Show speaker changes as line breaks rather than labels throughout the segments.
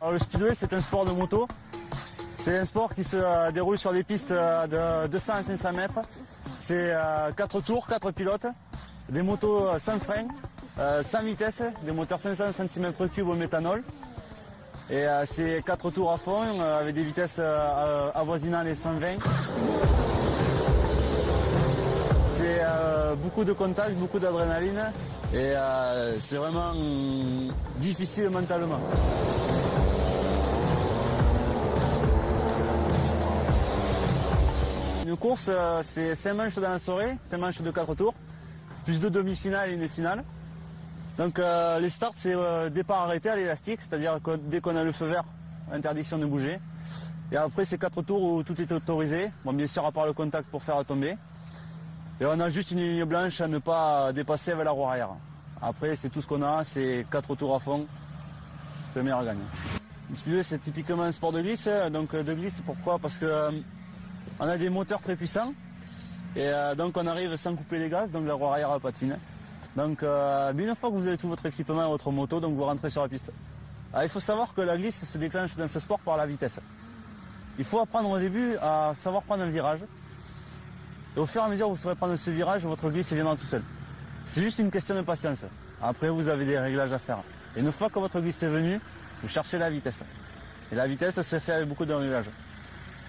Alors, le speedway, c'est un sport de moto. C'est un sport qui se déroule sur des pistes de 200 à 500 mètres. C'est 4 tours, 4 pilotes, des motos sans frein, sans vitesse, des moteurs 500 cm3 au méthanol. Et c'est 4 tours à fond avec des vitesses avoisinant les 120. C'est beaucoup de contact, beaucoup d'adrénaline et c'est vraiment difficile mentalement. Une course, c'est 5 manches dans la soirée, 5 manches de 4 tours, plus 2 demi-finales et une finale. Donc les starts, c'est départ arrêté à l'élastique, c'est-à-dire que dès qu'on a le feu vert, interdiction de bouger. Et après, c'est 4 tours où tout est autorisé, bon, bien sûr à part le contact pour faire tomber. Et on a juste une ligne blanche à ne pas dépasser avec la roue arrière. Après, c'est tout ce qu'on a, c'est 4 tours à fond, le meilleur gagne. Le speedway, c'est typiquement un sport de glisse. Donc de glisse, pourquoi? Parce que on a des moteurs très puissants et donc on arrive sans couper les gaz, donc la roue arrière patine. Donc une fois que vous avez tout votre équipement et votre moto, donc vous rentrez sur la piste. Alors, il faut savoir que la glisse se déclenche dans ce sport par la vitesse. Il faut apprendre au début à savoir prendre un virage. Et au fur et à mesure que vous saurez prendre ce virage, votre glisse viendra tout seul. C'est juste une question de patience. Après, vous avez des réglages à faire. Et une fois que votre glisse est venue, vous cherchez la vitesse. Et la vitesse se fait avec beaucoup de réglages.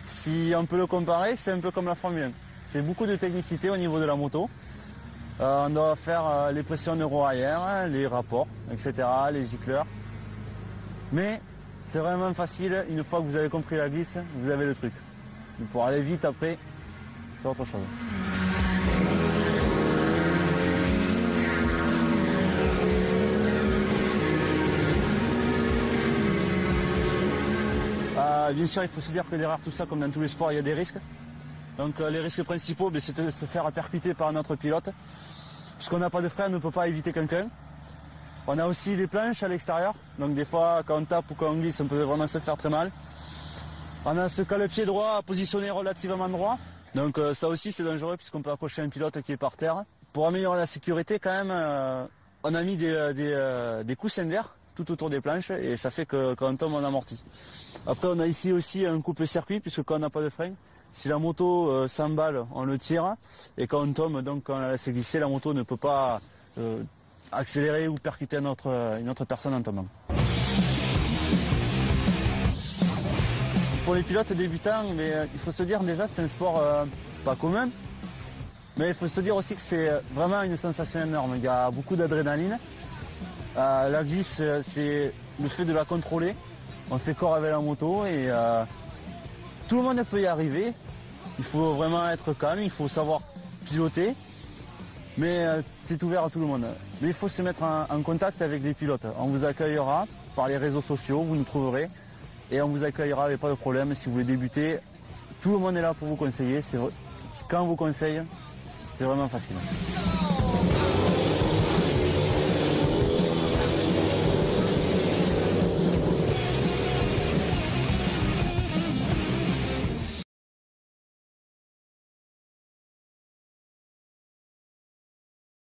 Si on peut le comparer, c'est un peu comme la Formule 1. C'est beaucoup de technicité au niveau de la moto. On doit faire les pressions de roue arrière, les rapports, etc., les gicleurs. Mais c'est vraiment facile, une fois que vous avez compris la glisse, vous avez le truc. Pour aller vite après, c'est autre chose. Bien sûr, il faut se dire que derrière tout ça, comme dans tous les sports, il y a des risques. Donc les risques principaux, c'est de se faire percuter par notre pilote. Puisqu'on n'a pas de frein, on ne peut pas éviter quelqu'un. On a aussi des planches à l'extérieur. Donc des fois, quand on tape ou quand on glisse, on peut vraiment se faire très mal. On a ce cale-pied droit positionné relativement droit. Donc ça aussi, c'est dangereux puisqu'on peut accrocher un pilote qui est par terre. Pour améliorer la sécurité, quand même, on a mis des coussins d'air tout autour des planches et ça fait que quand on tombe, on amortit. Après, on a ici aussi un coupe-circuit puisque quand on n'a pas de frein, si la moto s'emballe, on le tire et quand on tombe, donc quand on la laisse glisser, la moto ne peut pas accélérer ou percuter une autre personne en tombant. Pour les pilotes débutants, il faut se dire déjà c'est un sport pas commun, mais il faut se dire aussi que c'est vraiment une sensation énorme. Il y a beaucoup d'adrénaline. La glisse, c'est le fait de la contrôler. On fait corps avec la moto et tout le monde peut y arriver. Il faut vraiment être calme, il faut savoir piloter. Mais c'est ouvert à tout le monde. Mais il faut se mettre en contact avec les pilotes. On vous accueillera par les réseaux sociaux, vous nous trouverez. Et on vous accueillera avec pas de problème. Si vous voulez débuter, tout le monde est là pour vous conseiller. Quand on vous conseille, c'est vraiment facile.